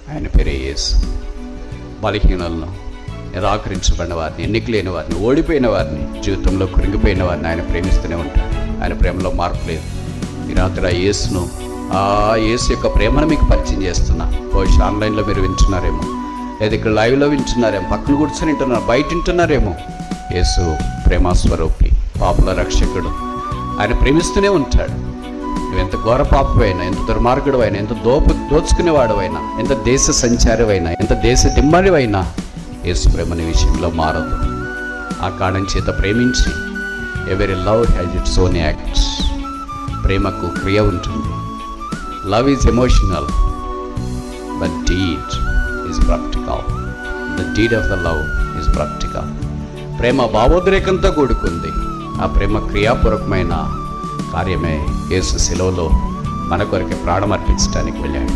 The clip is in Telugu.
ఆయన పేరే యేసు. బలహీనులను, నిరాకరించబడిన వారిని, ఎన్నిక లేని వారిని, ఓడిపోయిన వారిని, జీవితంలో కృంగిపోయిన వారిని ఆయన ప్రేమిస్తూనే ఉంటాడు. ఆయన ప్రేమలో మార్పు లేదు. ఈ రాత్రి ఆ యేసును, ఆ యేసు యొక్క ప్రేమను మీకు పరిచయం చేస్తున్నా. బహుశా ఆన్లైన్లో మీరు వింటున్నారేమో, లేదా ఇక్కడ లైవ్లో వింటున్నారేమో, పక్కన కూర్చొని వింటున్నారు, బయట వింటున్నారేమో. యేసు ప్రేమస్వరూపి, పాపుల రక్షకుడు. ఆయన ప్రేమిస్తూనే ఉంటాడు. నువ్వు ఎంత ఘోర పాపమైనా, ఎంత దుర్మార్గుడు అయినా, ఎంత దోచుకునేవాడు అయినా, ఎంత దేశ సంచారమైనా, ఎంత దేశ దిమ్మడివైనా, యేసు ప్రేమ నీ విషయంలో మారదు. ఆ కారణం చేత ప్రేమించి, every love has its own acts. ప్రేమకు క్రియ ఉంటుంది. Love is emotional, but deed is practical. The deed of the love is practical. ప్రేమ భావోద్రేకంతో కూడుకుంది. ఆ ప్రేమ క్రియాపూర్వకమైన కార్యమే యేసు శిలువలో మన కొరకు ప్రాణం అర్పించడానికి వెళ్ళాడు.